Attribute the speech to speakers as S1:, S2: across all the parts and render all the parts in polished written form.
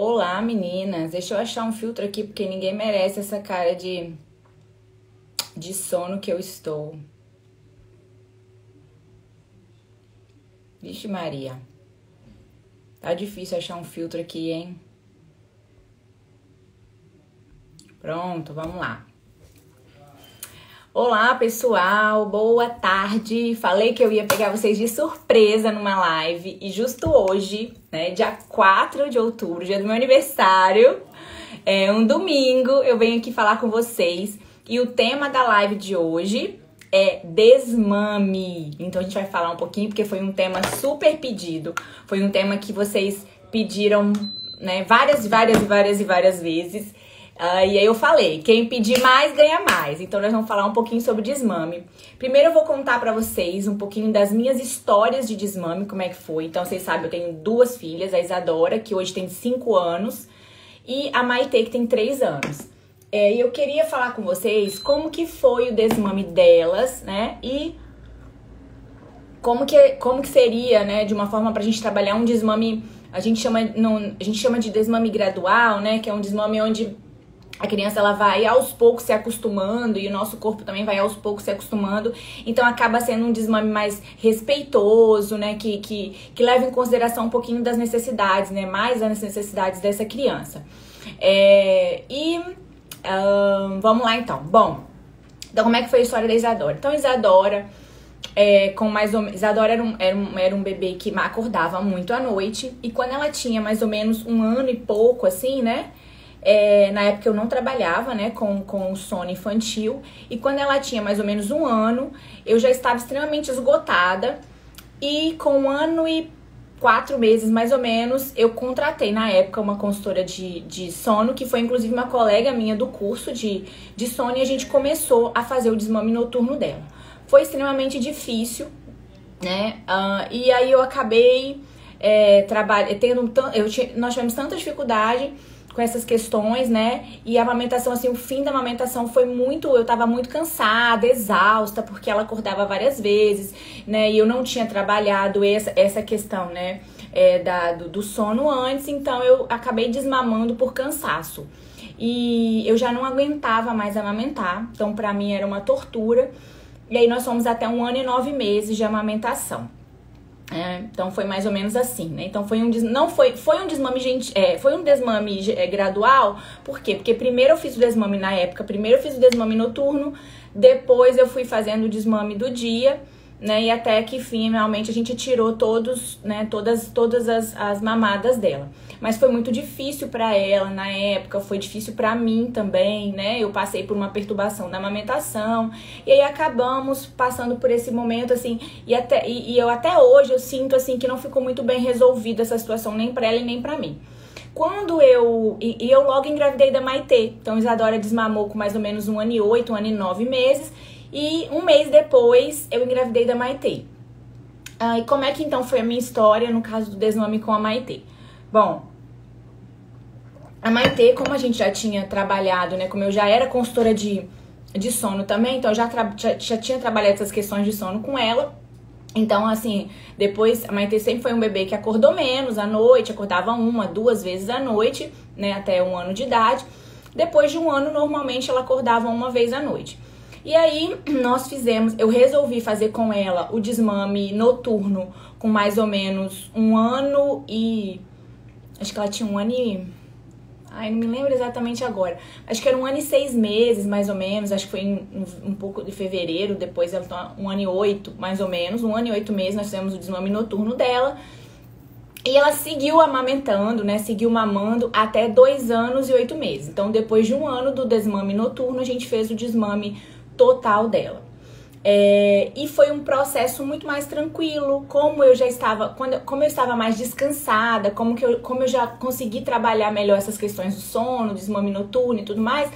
S1: Olá, meninas. Deixa eu achar um filtro aqui, porque ninguém merece essa cara de sono que eu estou. Vixe Maria. Tá difícil achar um filtro aqui, hein? Pronto, vamos lá. Olá, pessoal. Boa tarde. Falei que eu ia pegar vocês de surpresa numa live. E justo hoje, né, dia 4 de outubro, dia do meu aniversário, um domingo, eu venho aqui falar com vocês. E o tema da live de hoje é desmame. Então a gente vai falar um pouquinho, porque foi um tema super pedido. Foi um tema que vocês pediram, né, várias vezes. E aí eu falei, quem pedir mais, ganha mais. Então nós vamos falar um pouquinho sobre desmame. Primeiro eu vou contar pra vocês um pouquinho das minhas histórias de desmame, como é que foi. Então vocês sabem, eu tenho duas filhas, a Isadora, que hoje tem 5 anos, e a Maitê, que tem 3 anos. E eu queria falar com vocês como que foi o desmame delas, né? E como que seria, né, de uma forma pra gente trabalhar um desmame, a gente chama de desmame gradual, né? Que é um desmame onde a criança ela vai aos poucos se acostumando e o nosso corpo também vai aos poucos se acostumando. Então acaba sendo um desmame mais respeitoso, né? Que leva em consideração um pouquinho das necessidades, né? Mais das necessidades dessa criança. Vamos lá então. Bom, então como é que foi a história da Isadora? Então Isadora, Isadora era um bebê que acordava muito à noite. E quando ela tinha mais ou menos 1 ano e pouco, assim, né? Na época eu não trabalhava, né, com o sono infantil. E quando ela tinha mais ou menos 1 ano, eu já estava extremamente esgotada. E com 1 ano e 4 meses, mais ou menos, eu contratei na época uma consultora de sono, que foi inclusive uma colega minha do curso de sono. E a gente começou a fazer o desmame noturno dela. Foi extremamente difícil, né? E aí eu acabei nós tivemos tanta dificuldade com essas questões, né? E a amamentação, assim, o fim da amamentação foi eu tava muito cansada, exausta, porque ela acordava várias vezes, né? E eu não tinha trabalhado essa questão, né? Do sono antes, então eu acabei desmamando por cansaço. E eu já não aguentava mais amamentar, então pra mim era uma tortura. E aí nós fomos até 1 ano e 9 meses de amamentação. Então foi mais ou menos assim, né? Então foi um desmame gradual. Por quê? Porque primeiro eu fiz o desmame na época, primeiro eu fiz o desmame noturno, depois eu fui fazendo o desmame do dia, né? E até que finalmente a gente tirou todas as mamadas dela. Mas foi muito difícil pra ela na época, foi difícil pra mim também, né? Eu passei por uma perturbação da amamentação. E aí acabamos passando por esse momento, assim, e eu até hoje eu sinto, assim, que não ficou muito bem resolvida essa situação, nem pra ela e nem pra mim. Quando eu logo engravidei da Maitê. Então Isadora desmamou com mais ou menos 1 ano e 8, 1 ano e 9 meses. E 1 mês depois eu engravidei da Maitê. E como é que então foi a minha história no caso do desmame com a Maitê? Bom, a Maitê, como a gente já tinha trabalhado, né? Como eu já era consultora de sono também, então eu já tinha trabalhado essas questões de sono com ela. Então, assim, depois a Maitê sempre foi um bebê que acordou menos à noite, acordava 1, 2 vezes à noite, né? Até 1 ano de idade. Depois de 1 ano, normalmente ela acordava 1 vez à noite. E aí, eu resolvi fazer com ela o desmame noturno com mais ou menos 1 ano e... Acho que ela tinha 1 ano e... Ai, não me lembro exatamente agora. Acho que era 1 ano e 6 meses, mais ou menos. Acho que foi um pouco de fevereiro. Depois ela tá 1 ano e 8, mais ou menos. 1 ano e 8 meses nós fizemos o desmame noturno dela. E ela seguiu amamentando, né? Seguiu mamando até 2 anos e 8 meses. Então, depois de 1 ano do desmame noturno, a gente fez o desmame total dela. E foi um processo muito mais tranquilo, como eu estava mais descansada, como eu já consegui trabalhar melhor essas questões do sono, desmame noturno e tudo mais,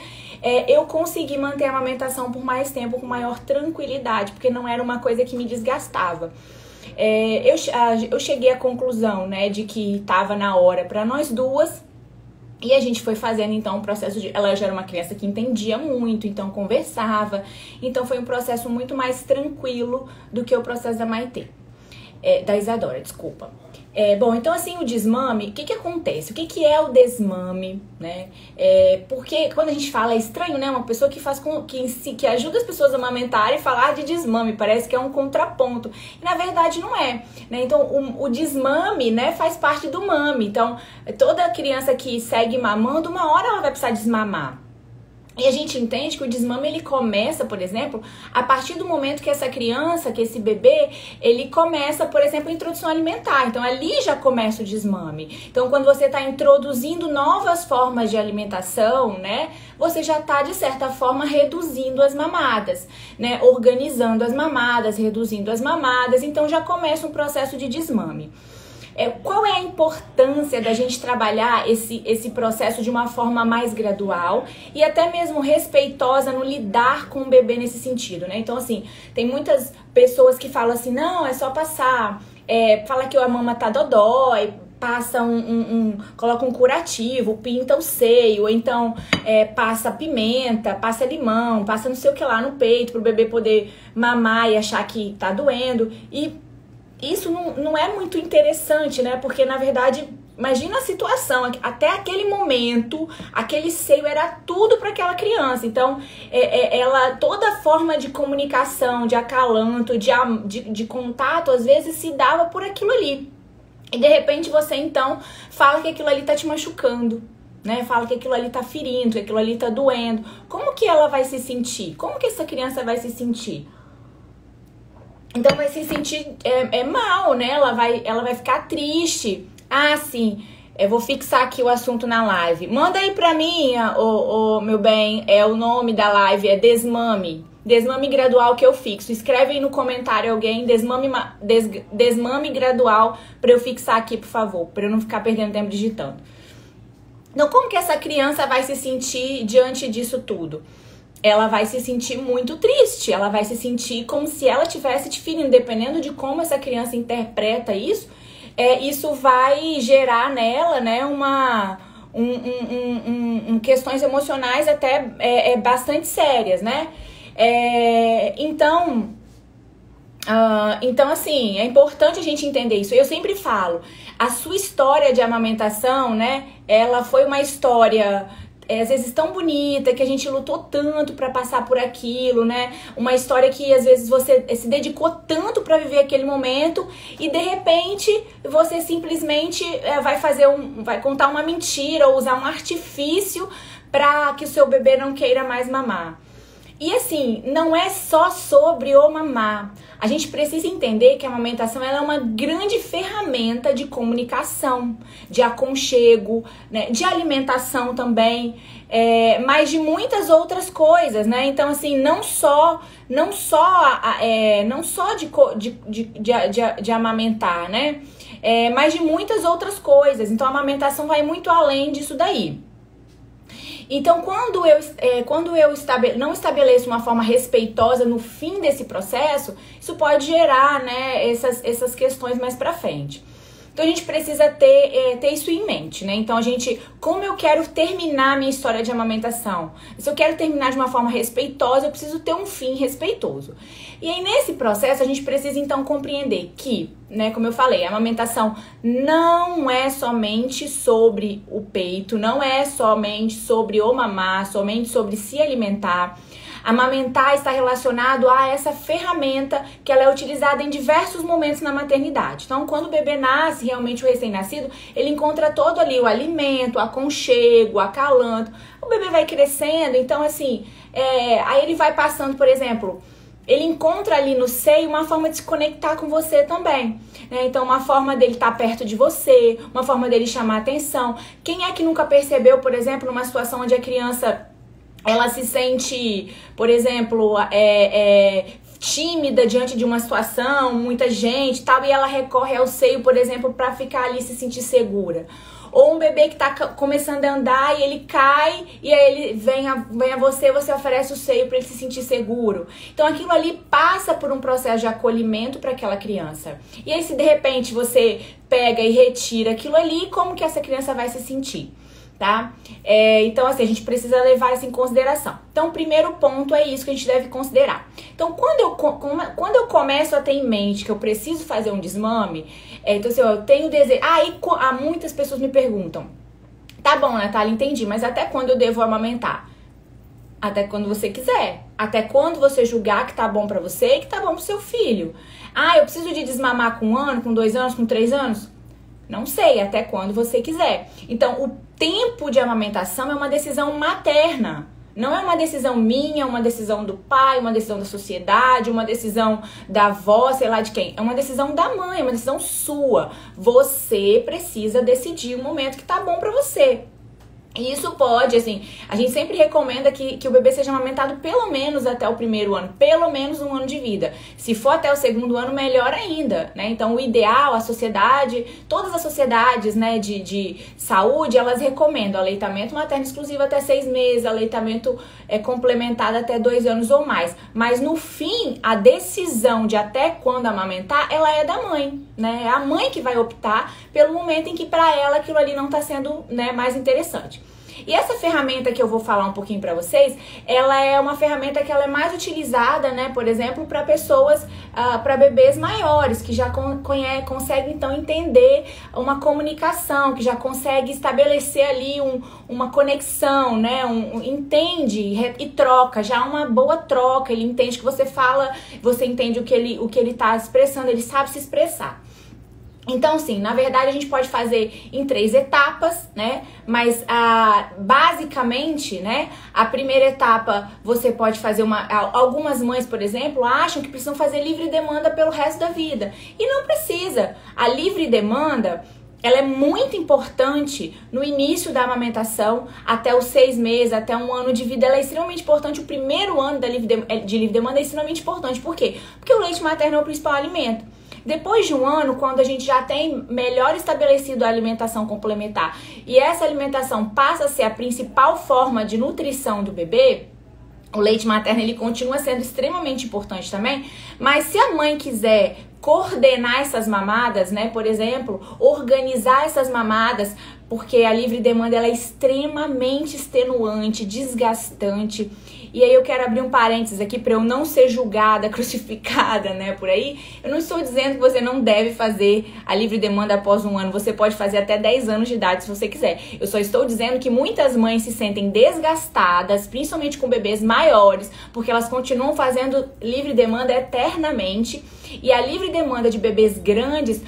S1: eu consegui manter a amamentação por mais tempo com maior tranquilidade, porque não era uma coisa que me desgastava. Eu cheguei à conclusão, né, de que estava na hora para nós duas. E a gente foi fazendo, então, um processo de... Ela já era uma criança que entendia muito, então conversava. Então foi um processo muito mais tranquilo do que o processo da Maitê. Da Isadora, desculpa. Bom, então assim, o desmame, o que acontece? O que é o desmame, né? Porque quando a gente fala, é estranho, né? Uma pessoa que faz que ajuda as pessoas a amamentarem e falar de desmame, parece que é um contraponto. E na verdade não é, né? Então o desmame, né, faz parte do mame. Então toda criança que segue mamando, uma hora ela vai precisar desmamar. E a gente entende que o desmame, ele começa, por exemplo, a partir do momento que essa criança, que esse bebê, ele começa, por exemplo, a introdução alimentar. Então, ali já começa o desmame. Então, quando você está introduzindo novas formas de alimentação, né, você já está, de certa forma, reduzindo as mamadas, né, organizando as mamadas, reduzindo as mamadas. Então, já começa um processo de desmame. Qual é a importância da gente trabalhar esse processo de uma forma mais gradual e até mesmo respeitosa no lidar com o bebê nesse sentido, né? Então, assim, tem muitas pessoas que falam assim, não, é só passar, fala que a mama tá dodói, passa coloca um curativo, pinta o seio, ou então passa pimenta, passa limão, passa não sei o que lá no peito pro bebê poder mamar e achar que tá doendo. E isso não é muito interessante, né? Porque, na verdade, imagina a situação. Até aquele momento, aquele seio era tudo para aquela criança. Então, toda forma de comunicação, de acalanto, de contato, às vezes se dava por aquilo ali. E, de repente, você, então, fala que aquilo ali tá te machucando, né? Fala que aquilo ali tá ferindo, que aquilo ali tá doendo. Como que ela vai se sentir? Como que essa criança vai se sentir? Então vai se sentir mal, né? Ela vai ficar triste. Ah, sim, eu vou fixar aqui o assunto na live. Manda aí pra mim, meu bem, o nome da live é desmame. Desmame gradual que eu fixo. Escreve aí no comentário alguém, desmame gradual, pra eu fixar aqui, por favor. Pra eu não ficar perdendo tempo digitando. Então, como que essa criança vai se sentir diante disso tudo? Ela vai se sentir muito triste, ela vai se sentir como se ela tivesse te ferindo, dependendo de como essa criança interpreta isso, isso vai gerar nela, né, questões emocionais até bastante sérias, né? Então, assim, é importante a gente entender isso. Eu sempre falo, a sua história de amamentação, né, ela foi uma história às vezes tão bonita, que a gente lutou tanto pra passar por aquilo, né? Uma história que às vezes você se dedicou tanto pra viver aquele momento e de repente você simplesmente vai contar uma mentira ou usar um artifício pra que o seu bebê não queira mais mamar. E assim, não é só sobre o mamar. A gente precisa entender que a amamentação ela é uma grande ferramenta de comunicação, de aconchego, né, de alimentação também, mas de muitas outras coisas, né? Então, assim, não só de amamentar, né? Mas de muitas outras coisas. Então, a amamentação vai muito além disso daí. Então, quando eu não estabeleço uma forma respeitosa no fim desse processo, isso pode gerar, né, essas questões mais pra frente. Então, a gente precisa ter isso em mente, né? Então, como eu quero terminar a minha história de amamentação? Se eu quero terminar de uma forma respeitosa, eu preciso ter um fim respeitoso. E aí, nesse processo, a gente precisa, então, compreender que, né, como eu falei, a amamentação não é somente sobre o peito, não é somente sobre o mamar, somente sobre se alimentar. Amamentar está relacionado a essa ferramenta que ela é utilizada em diversos momentos na maternidade. Então, quando o bebê nasce, realmente o recém-nascido, ele encontra todo ali o alimento, o aconchego, o acalanto. O bebê vai crescendo, então assim, aí ele vai passando, por exemplo, ele encontra ali no seio uma forma de se conectar com você também, né? Então, uma forma dele estar perto de você, uma forma dele chamar atenção. Quem é que nunca percebeu, por exemplo, numa situação onde a criança ela se sente, por exemplo, tímida diante de uma situação, muita gente e tal, e ela recorre ao seio, por exemplo, para ficar ali se sentir segura. Ou um bebê que tá começando a andar e ele cai e aí ele vem a você oferece o seio para ele se sentir seguro. Então aquilo ali passa por um processo de acolhimento para aquela criança. E aí se de repente você pega e retira aquilo ali, como que essa criança vai se sentir? tá? Então, assim, a gente precisa levar isso em consideração. Então, o primeiro ponto é isso que a gente deve considerar. Então, quando eu começo a ter em mente que eu preciso fazer um desmame, então, assim, eu tenho desejo... muitas pessoas me perguntam, tá bom, Natália, entendi, mas até quando eu devo amamentar? Até quando você quiser. Até quando você julgar que tá bom pra você e que tá bom pro seu filho. Eu preciso de desmamar com 1 ano, com 2 anos, com 3 anos? Não sei, até quando você quiser. Então, o tempo de amamentação é uma decisão materna. Não é uma decisão minha, uma decisão do pai, uma decisão da sociedade, uma decisão da avó, sei lá de quem. É uma decisão da mãe, é uma decisão sua. Você precisa decidir o momento que tá bom pra você. E isso pode, assim, a gente sempre recomenda que o bebê seja amamentado pelo menos até o 1º ano, pelo menos 1 ano de vida. Se for até o 2º ano, melhor ainda, né? Então, o ideal, a sociedade, todas as sociedades, né, de saúde, elas recomendam aleitamento materno exclusivo até 6 meses, aleitamento complementado até 2 anos ou mais. Mas, no fim, a decisão de até quando amamentar, ela é da mãe, né? É a mãe que vai optar pelo momento em que, para ela, aquilo ali não está sendo, né, mais interessante. E essa ferramenta que eu vou falar um pouquinho pra vocês, ela é uma ferramenta que ela é mais utilizada, né, por exemplo, para pessoas, para bebês maiores, que já conseguem, então, entender uma comunicação, que já consegue estabelecer ali uma conexão, né, entende e troca, já uma boa troca, ele entende que você fala, você entende o que ele tá expressando, ele sabe se expressar. Então, sim, na verdade a gente pode fazer em 3 etapas, né? Mas basicamente, né? A primeira etapa você pode fazer algumas mães, por exemplo, acham que precisam fazer livre demanda pelo resto da vida. E não precisa. A livre demanda, ela é muito importante no início da amamentação, até os 6 meses, até 1 ano de vida. Ela é extremamente importante. O 1º ano de livre demanda é extremamente importante. Por quê? Porque o leite materno é o principal alimento. Depois de 1 ano, quando a gente já tem melhor estabelecido a alimentação complementar e essa alimentação passa a ser a principal forma de nutrição do bebê, o leite materno ele continua sendo extremamente importante também, mas se a mãe quiser coordenar essas mamadas, né, por exemplo, organizar essas mamadas, porque a livre demanda ela é extremamente extenuante, desgastante. E aí eu quero abrir um parênteses aqui para eu não ser julgada, crucificada, né, por aí. Eu não estou dizendo que você não deve fazer a livre demanda após 1 ano. Você pode fazer até 10 anos de idade se você quiser. Eu só estou dizendo que muitas mães se sentem desgastadas, principalmente com bebês maiores, porque elas continuam fazendo livre demanda eternamente. E a livre demanda de bebês grandes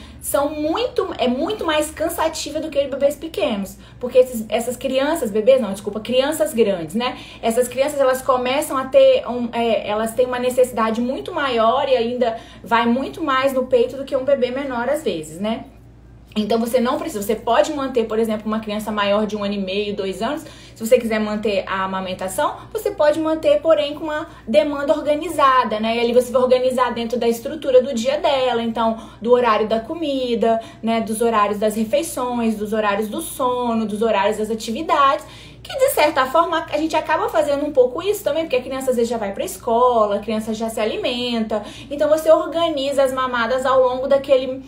S1: é muito mais cansativa do que de bebês pequenos. Porque essas crianças, crianças grandes, né? Essas crianças, elas começam a ter, elas têm uma necessidade muito maior e ainda vai muito mais no peito do que um bebê menor às vezes, né? Então você não precisa, você pode manter, por exemplo, uma criança maior de 1 ano e meio, 2 anos, se você quiser manter a amamentação, você pode manter, porém, com uma demanda organizada, né? E ali você vai organizar dentro da estrutura do dia dela, então, do horário da comida, né? Dos horários das refeições, dos horários do sono, dos horários das atividades, que de certa forma a gente acaba fazendo um pouco isso também, porque a criança às vezes já vai pra escola, a criança já se alimenta, então você organiza as mamadas ao longo daquele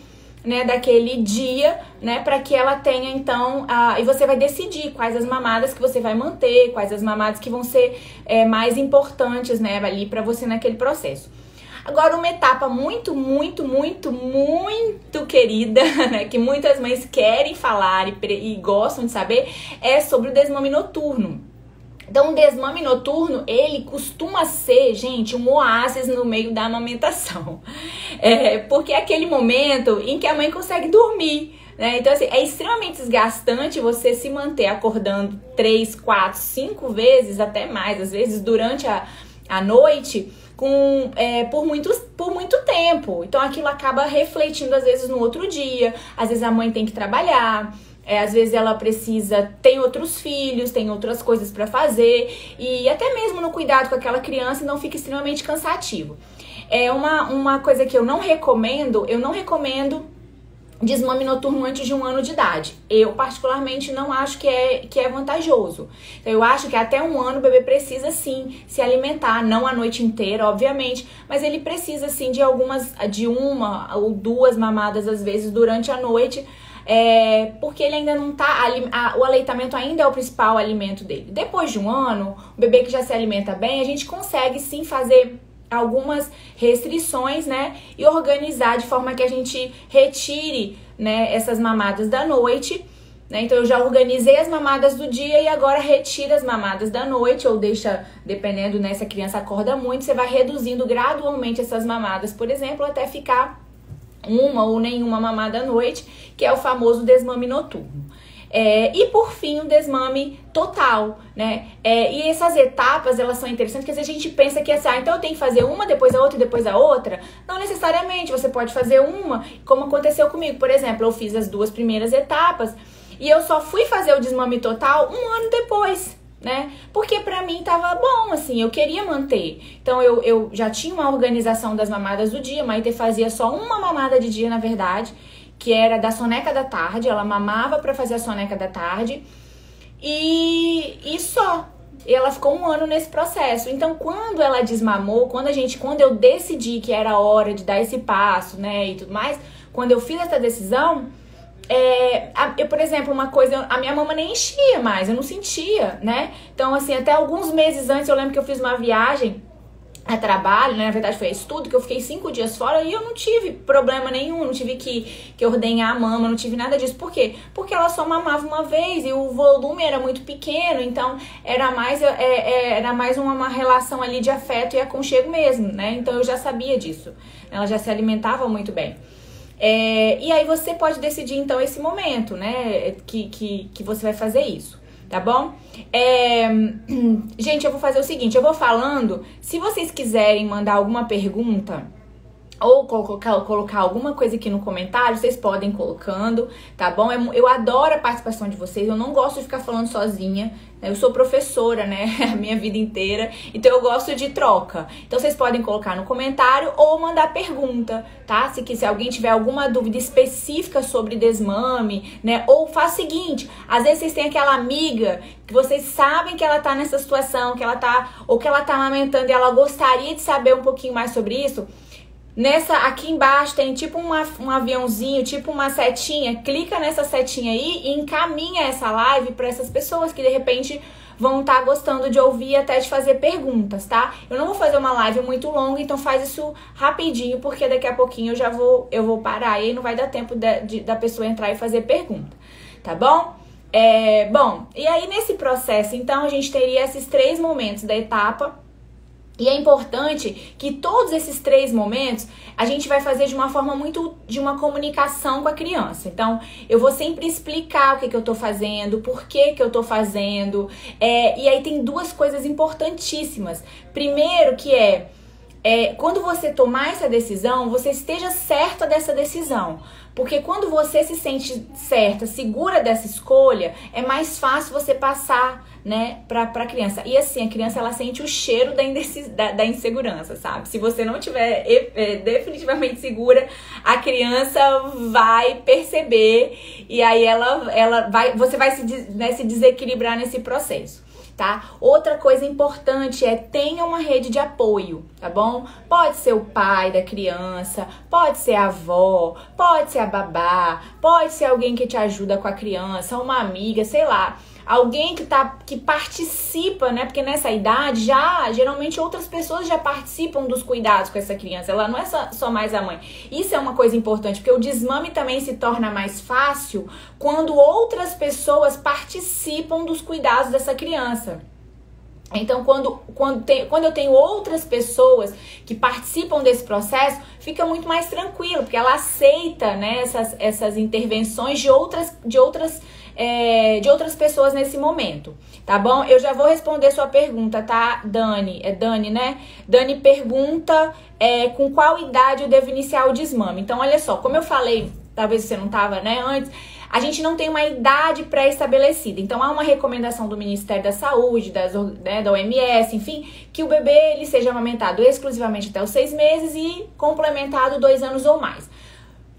S1: dia, né, para que ela tenha, então, e você vai decidir quais as mamadas que você vai manter, quais as mamadas que vão ser mais importantes, né, ali para você naquele processo. Agora, uma etapa muito, muito, muito, muito querida, né, que muitas mães querem falar e gostam de saber, é sobre o desmame noturno. Então, o desmame noturno, ele costuma ser, gente, um oásis no meio da amamentação. Porque é aquele momento em que a mãe consegue dormir, né? Então, assim, é extremamente desgastante você se manter acordando 3, 4, 5 vezes, até mais, às vezes, durante a noite, por muito tempo. Então, aquilo acaba refletindo, às vezes, no outro dia. Às vezes, a mãe tem que trabalhar. Às vezes ela tem outros filhos, tem outras coisas para fazer, e até mesmo no cuidado com aquela criança não fica extremamente cansativo. É uma coisa que eu não recomendo desmame noturno antes de 1 ano de idade. Eu particularmente não acho que é vantajoso. Então, eu acho que até 1 ano o bebê precisa sim se alimentar, não a noite inteira, obviamente, mas ele precisa sim de 1 ou 2 mamadas às vezes durante a noite, porque ele ainda não tá, o aleitamento ainda é o principal alimento dele. Depois de um ano, o bebê que já se alimenta bem, a gente consegue sim fazer algumas restrições, né, e organizar de forma que a gente retire, né, essas mamadas da noite, né? Então eu já organizei as mamadas do dia e agora retira as mamadas da noite, ou deixa, dependendo, né, se a criança acorda muito, você vai reduzindo gradualmente essas mamadas, por exemplo, até ficar uma ou nenhuma mamada à noite, que é o famoso desmame noturno. E por fim, o desmame total, né? E essas etapas, elas são interessantes, porque se a gente pensa que assim, então eu tenho que fazer uma, depois a outra e depois a outra, não necessariamente, você pode fazer uma, como aconteceu comigo. Por exemplo, eu fiz as 2 primeiras etapas e eu só fui fazer o desmame total 1 ano depois, né? Porque pra mim tava bom, assim, eu queria manter. Então eu já tinha uma organização das mamadas do dia, a Maite fazia só uma mamada de dia, na verdade, que era da soneca da tarde, ela mamava pra fazer a soneca da tarde e só. E ela ficou 1 ano nesse processo. Então, quando ela desmamou, quando eu decidi que era hora de dar esse passo, né, e tudo mais, quando eu fiz essa decisão, por exemplo, uma coisa, a minha mama nem enchia mais, eu não sentia, né? Então, assim, até alguns meses antes, eu lembro que eu fiz uma viagem a trabalho, né? Na verdade foi a estudo, que eu fiquei 5 dias fora e eu não tive problema nenhum, não tive que ordenhar a mama, não tive nada disso. Por quê? Porque ela só mamava uma vez e o volume era muito pequeno, então era mais uma relação ali de afeto e aconchego mesmo, né? Então eu já sabia disso, ela já se alimentava muito bem. E aí você pode decidir então esse momento, né, que você vai fazer isso, tá bom? Gente, eu vou fazer o seguinte, eu vou falando, se vocês quiserem mandar alguma pergunta ou colocar alguma coisa aqui no comentário, vocês podem colocando, tá bom? Eu adoro a participação de vocês, eu não gosto de ficar falando sozinha, né? Eu sou professora, né, a minha vida inteira, então eu gosto de troca. Então vocês podem colocar no comentário ou mandar pergunta, tá? Se alguém tiver alguma dúvida específica sobre desmame, né? Ou faz o seguinte, às vezes vocês têm aquela amiga que vocês sabem que ela tá nessa situação, que ela tá amamentando e ela gostaria de saber um pouquinho mais sobre isso. Aqui embaixo tem tipo um aviãozinho, tipo uma setinha. Clica nessa setinha aí e encaminha essa live para essas pessoas que de repente vão estar gostando de ouvir e até de fazer perguntas, tá? Eu não vou fazer uma live muito longa, então faz isso rapidinho, porque daqui a pouquinho eu vou parar e aí não vai dar tempo da pessoa entrar e fazer pergunta, tá bom? Bom, e aí nesse processo, então, a gente teria esses 3 momentos da etapa. E é importante que todos esses 3 momentos a gente vai fazer de uma forma de uma comunicação com a criança. Então, eu vou sempre explicar o que eu tô fazendo, por que eu tô fazendo. E aí tem 2 coisas importantíssimas. Primeiro que quando você tomar essa decisão, você esteja certa dessa decisão. Porque quando você se sente certa, segura dessa escolha, é mais fácil você passar, né, pra criança. E assim, a criança, ela sente o cheiro da insegurança, sabe? Se você não tiver definitivamente segura, a criança vai perceber e aí você vai se desequilibrar nesse processo. Tá? Outra coisa importante tenha uma rede de apoio, tá bom? Pode ser o pai da criança, pode ser a avó, pode ser a babá, pode ser alguém que te ajuda com a criança, uma amiga, sei lá. Alguém que participa, né? Porque nessa idade geralmente outras pessoas já participam dos cuidados com essa criança. Ela não é só mais a mãe. Isso é uma coisa importante, porque o desmame também se torna mais fácil quando outras pessoas participam dos cuidados dessa criança. Então, quando eu tenho outras pessoas que participam desse processo, fica muito mais tranquilo, porque ela aceita, né, essas intervenções de outras pessoas nesse momento, tá bom? Eu já vou responder sua pergunta, tá, Dani? É Dani, né? Dani pergunta com qual idade eu devo iniciar o desmame. Então, olha só, como eu falei, talvez você não tava, né, antes, a gente não tem uma idade pré-estabelecida. Então, há uma recomendação do Ministério da Saúde, da OMS, enfim, que o bebê ele seja amamentado exclusivamente até os 6 meses e complementado 2 anos ou mais.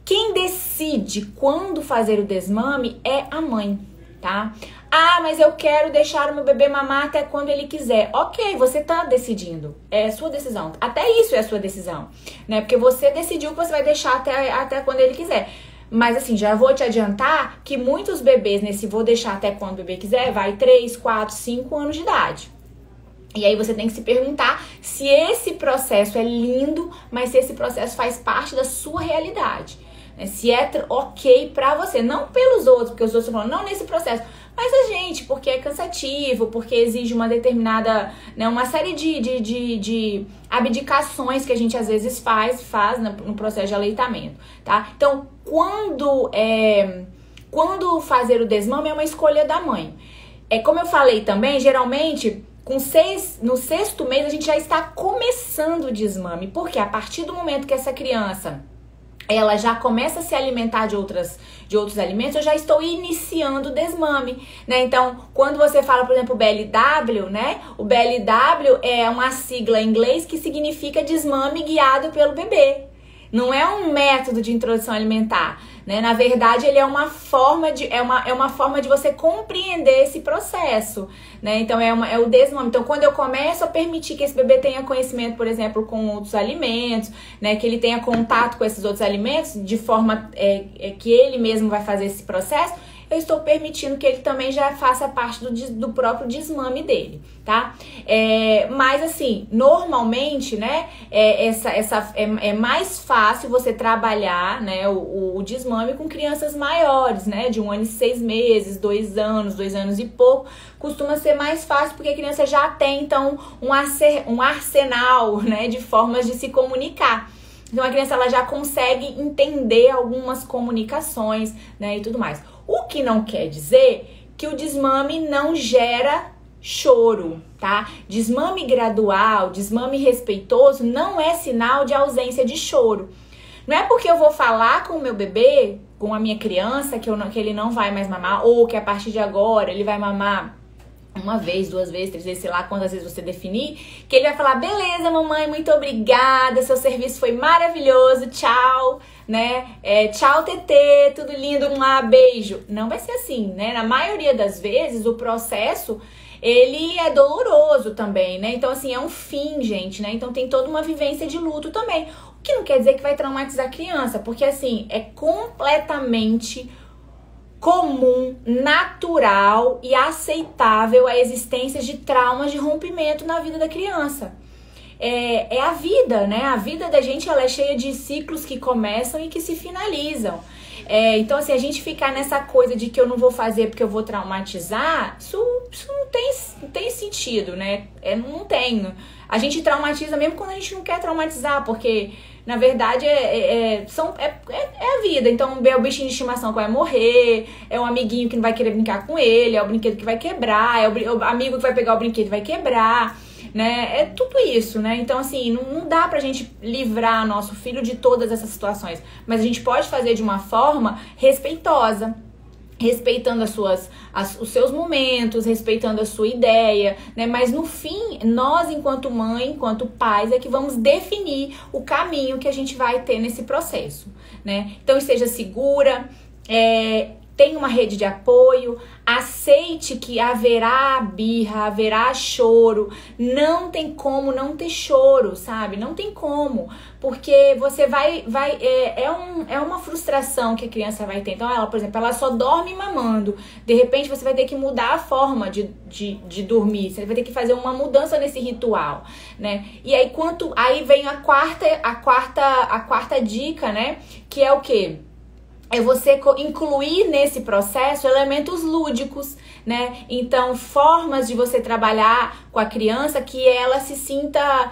S1: Quem decide quando fazer o desmame é a mãe, tá? Ah, mas eu quero deixar o meu bebê mamar até quando ele quiser. Ok, você tá decidindo. É a sua decisão. Até isso é a sua decisão, né? Porque você decidiu que você vai deixar até quando ele quiser. Mas assim, já vou te adiantar que muitos bebês, nesse vou deixar até quando o bebê quiser, vai 3, 4, 5 anos de idade. E aí você tem que se perguntar se esse processo é lindo, mas se esse processo faz parte da sua realidade. Né? Se é ok pra você, não pelos outros, porque os outros estão falando, não nesse processo, mas a gente, porque é cansativo, porque exige uma determinada, né, uma série de abdicações que a gente às vezes faz no processo de aleitamento, tá? Então, quando fazer o desmame é uma escolha da mãe. Como eu falei também, geralmente, no 6º mês a gente já está começando o desmame, porque a partir do momento que essa criança ela já começa a se alimentar de outros alimentos, eu já estou iniciando o desmame, né? Então, quando você fala, por exemplo, BLW, né? O BLW é uma sigla em inglês que significa desmame guiado pelo bebê. Não é um método de introdução alimentar, né? Na verdade, ele é uma forma de você compreender esse processo, né? Então, é o desmame. Então, quando eu começo a permitir que esse bebê tenha conhecimento, por exemplo, com outros alimentos, né? Que ele tenha contato com esses outros alimentos, de forma que ele mesmo vai fazer esse processo, eu estou permitindo que ele também já faça parte do próprio desmame dele, tá? Mas assim, normalmente, né, é mais fácil você trabalhar, né, o desmame com crianças maiores, né, de 1 ano e 6 meses, 2 anos, 2 anos e pouco, costuma ser mais fácil porque a criança já tem, então, um arsenal, né, de formas de se comunicar. Então, a criança ela já consegue entender algumas comunicações, né, e tudo mais. O que não quer dizer que o desmame não gera choro, tá? Desmame gradual, desmame respeitoso não é sinal de ausência de choro. Não é porque eu vou falar com o meu bebê, com a minha criança, que ele não vai mais mamar, ou que a partir de agora ele vai mamar 1 vez, 2 vezes, 3 vezes, sei lá quantas vezes você definir, que ele vai falar, beleza, mamãe, muito obrigada, seu serviço foi maravilhoso, tchau, né? Tchau, Tetê, tudo lindo, beijo. Não vai ser assim, né? Na maioria das vezes, o processo, ele é doloroso também, né? Então, assim, é um fim, gente, né? Então, tem toda uma vivência de luto também. O que não quer dizer que vai traumatizar a criança, porque, assim, é completamente comum, natural e aceitável a existência de traumas de rompimento na vida da criança. É a vida, né? A vida da gente ela é cheia de ciclos que começam e que se finalizam. Então, assim, a gente ficar nessa coisa de que eu não vou fazer porque eu vou traumatizar, isso não tem sentido, né? Não tem. A gente traumatiza mesmo quando a gente não quer traumatizar, porque, na verdade, é a vida. Então, é o bichinho de estimação que vai morrer, é o amiguinho que não vai querer brincar com ele, é o brinquedo que vai quebrar, é o amigo que vai pegar o brinquedo e vai quebrar, né? É tudo isso, né? Então, assim, não dá pra gente livrar nosso filho de todas essas situações, mas a gente pode fazer de uma forma respeitosa, respeitando os seus momentos, respeitando a sua ideia, né? Mas no fim, nós, enquanto mãe, enquanto pais, é que vamos definir o caminho que a gente vai ter nesse processo, né? Então, esteja segura, tenha uma rede de apoio, aceite que haverá birra, haverá choro, não tem como não ter choro, sabe? Não tem como, porque você é uma frustração que a criança vai ter. Então, ela, por exemplo, ela só dorme mamando, de repente você vai ter que mudar a forma de dormir, você vai ter que fazer uma mudança nesse ritual, né? E aí, aí vem a quarta dica, né? Que é o quê? É você incluir nesse processo elementos lúdicos, né? Então, formas de você trabalhar com a criança que ela se sinta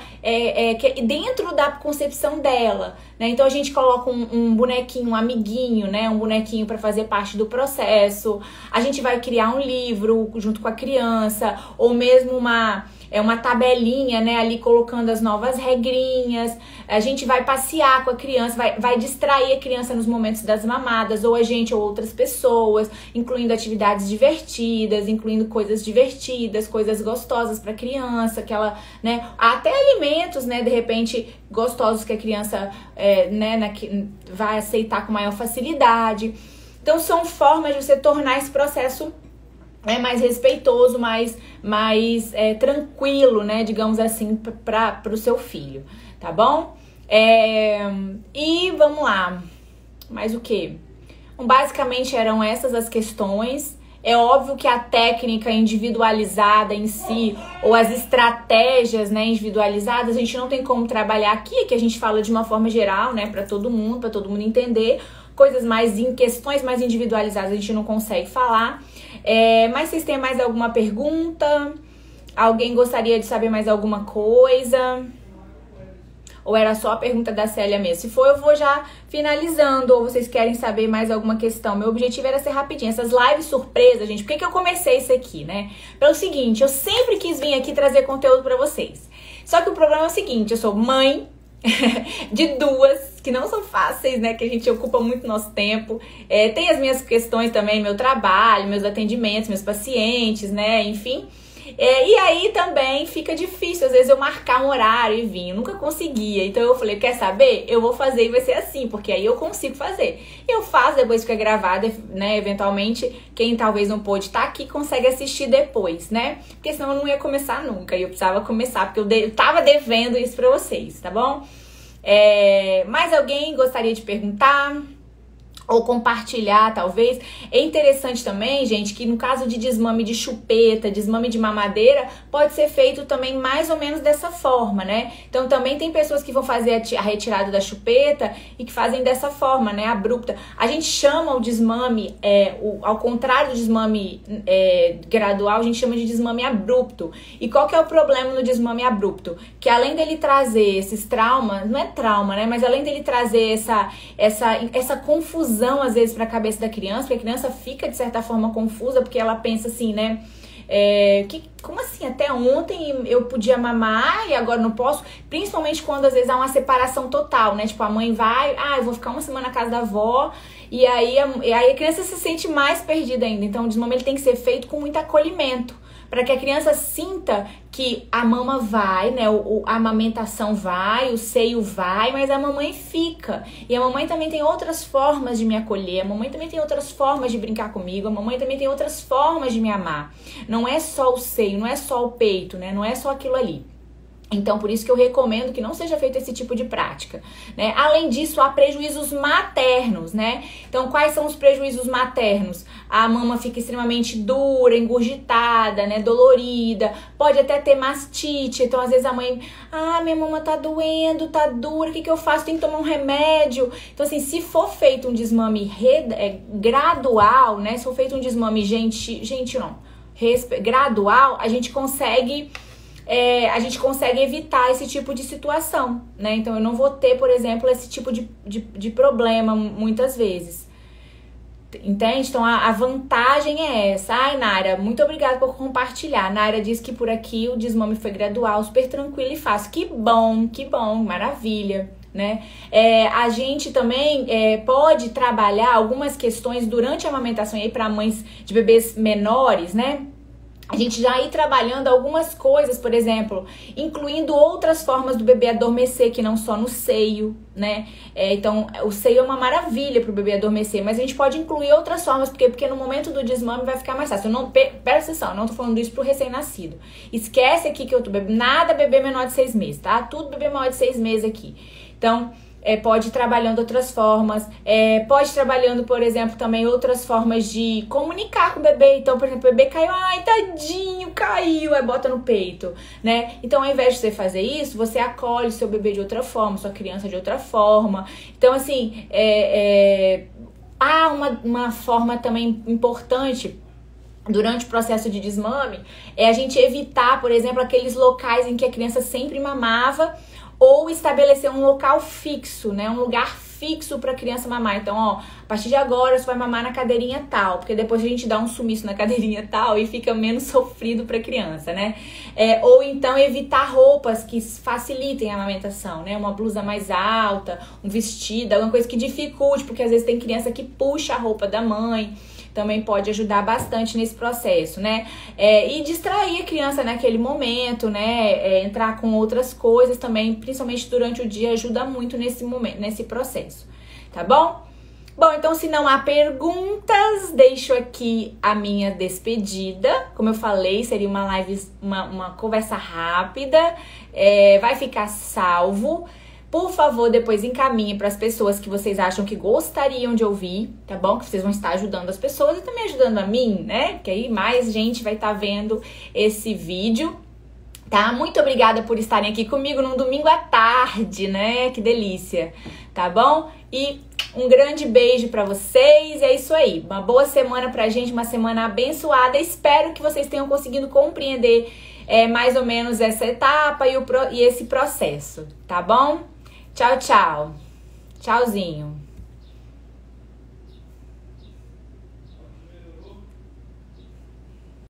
S1: dentro da concepção dela, né? Então, a gente coloca um bonequinho, um amiguinho, né? Um bonequinho para fazer parte do processo. A gente vai criar um livro junto com a criança, ou mesmo uma tabelinha, né, ali colocando as novas regrinhas. A gente vai passear com a criança, vai distrair a criança nos momentos das mamadas, ou a gente ou outras pessoas, incluindo atividades divertidas, incluindo coisas divertidas, coisas gostosas para a criança, que ela, né, até alimentos, né, de repente gostosos que a criança vai aceitar com maior facilidade. Então, são formas de você tornar esse processo mais respeitoso, mais tranquilo, né, digamos assim, para o seu filho, tá bom? E vamos lá, mais o quê? Basicamente eram essas as questões. É óbvio que a técnica individualizada em si, ou as estratégias, né, individualizadas, a gente não tem como trabalhar aqui, que a gente fala de uma forma geral, né, para todo mundo entender. Coisas mais em questões mais individualizadas a gente não consegue falar. Mas vocês têm mais alguma pergunta? Alguém gostaria de saber mais alguma coisa? Ou era só a pergunta da Célia mesmo? Se for, eu vou já finalizando. Ou vocês querem saber mais alguma questão? Meu objetivo era ser rapidinho. Essas lives surpresa, gente. Por que eu comecei isso aqui, né? Pelo seguinte, eu sempre quis vir aqui trazer conteúdo pra vocês. Só que o problema é o seguinte, eu sou mãe de duas, que não são fáceis, né? Que a gente ocupa muito nosso tempo. Tem as minhas questões também, meu trabalho, meus atendimentos, meus pacientes, né? Enfim... e aí também fica difícil, às vezes, eu marcar um horário e vir. Eu nunca conseguia. Então eu falei, quer saber? Eu vou fazer e vai ser assim, porque aí eu consigo fazer. Eu faço, depois fica gravado, né? Eventualmente, quem talvez não pôde estar aqui, consegue assistir depois, né? Porque senão eu não ia começar nunca. E eu precisava começar, porque eu tava devendo isso pra vocês, tá bom? Mais alguém gostaria de perguntar? Ou compartilhar, talvez. É interessante também, gente, que no caso de desmame de chupeta, desmame de mamadeira, pode ser feito também mais ou menos dessa forma, né? Então também tem pessoas que vão fazer a retirada da chupeta e que fazem dessa forma, né, abrupta. A gente chama o desmame, ao contrário do desmame gradual, a gente chama de desmame abrupto. E qual que é o problema no desmame abrupto? Que além dele trazer esses traumas, não é trauma, né, mas além dele trazer essa confusão às vezes para a cabeça da criança, porque a criança fica de certa forma confusa, porque ela pensa assim, né? Como assim? Até ontem eu podia mamar e agora não posso? Principalmente quando às vezes há uma separação total, né? Tipo, a mãe vai, eu vou ficar uma semana na casa da avó, e aí a criança se sente mais perdida ainda. Então o desmame ele tem que ser feito com muito acolhimento, para que a criança sinta que a mama vai, né, a amamentação vai, o seio vai, mas a mamãe fica. E a mamãe também tem outras formas de me acolher, a mamãe também tem outras formas de brincar comigo, a mamãe também tem outras formas de me amar. Não é só o seio, não é só o peito, né, não é só aquilo ali. Então, por isso que eu recomendo que não seja feito esse tipo de prática, né? Além disso, há prejuízos maternos, né? Então, quais são os prejuízos maternos? A mama fica extremamente dura, engurgitada, né? Dolorida, pode até ter mastite. Então, às vezes a mãe, minha mama tá doendo, tá dura, o que eu faço? Tem que tomar um remédio. Então, assim, se for feito um desmame gradual, né? Se for feito um desmame gradual, a gente consegue evitar esse tipo de situação, né? Então, eu não vou ter, por exemplo, esse tipo de problema muitas vezes. Entende? Então, a vantagem é essa. Naira, muito obrigada por compartilhar. Naira diz que por aqui o desmame foi gradual, super tranquilo e fácil. Que bom, maravilha, né? A gente também pode trabalhar algumas questões durante a amamentação aí para mães de bebês menores, né? A gente já ir trabalhando algumas coisas, por exemplo, incluindo outras formas do bebê adormecer, que não só no seio, né? Então, o seio é uma maravilha para o bebê adormecer, mas a gente pode incluir outras formas, porque no momento do desmame vai ficar mais fácil. Presta atenção, eu não tô falando isso pro recém-nascido. Esquece aqui que eu tô bebendo, nada bebê menor de 6 meses, tá? Tudo bebê maior de 6 meses aqui. Então, pode ir trabalhando outras formas, pode ir trabalhando, por exemplo, também outras formas de comunicar com o bebê. Então, por exemplo, o bebê caiu, tadinho, caiu, aí bota no peito, né? Então, ao invés de você fazer isso, você acolhe seu bebê de outra forma, sua criança de outra forma. Então, assim, há uma forma também importante durante o processo de desmame, a gente evitar, por exemplo, aqueles locais em que a criança sempre mamava, ou estabelecer um local fixo, né? Um lugar fixo para a criança mamar. Então, a partir de agora você vai mamar na cadeirinha tal, porque depois a gente dá um sumiço na cadeirinha tal e fica menos sofrido para a criança, né? Ou então evitar roupas que facilitem a amamentação, né? Uma blusa mais alta, um vestido, alguma coisa que dificulte, porque às vezes tem criança que puxa a roupa da mãe. Também pode ajudar bastante nesse processo, né? E distrair a criança naquele momento, né? Entrar com outras coisas também, principalmente durante o dia, ajuda muito nesse momento, nesse processo, tá bom? Bom, então se não há perguntas, deixo aqui a minha despedida. Como eu falei, seria uma live, uma conversa rápida, vai ficar salvo. Por favor, depois encaminhe para as pessoas que vocês acham que gostariam de ouvir, tá bom? Que vocês vão estar ajudando as pessoas e também ajudando a mim, né? Porque aí mais gente vai estar vendo esse vídeo, tá? Muito obrigada por estarem aqui comigo num domingo à tarde, né? Que delícia, tá bom? E um grande beijo pra vocês, é isso aí. Uma boa semana pra gente, uma semana abençoada. Espero que vocês tenham conseguido compreender mais ou menos essa etapa e esse processo, tá bom? Tchau, tchau. Tchauzinho.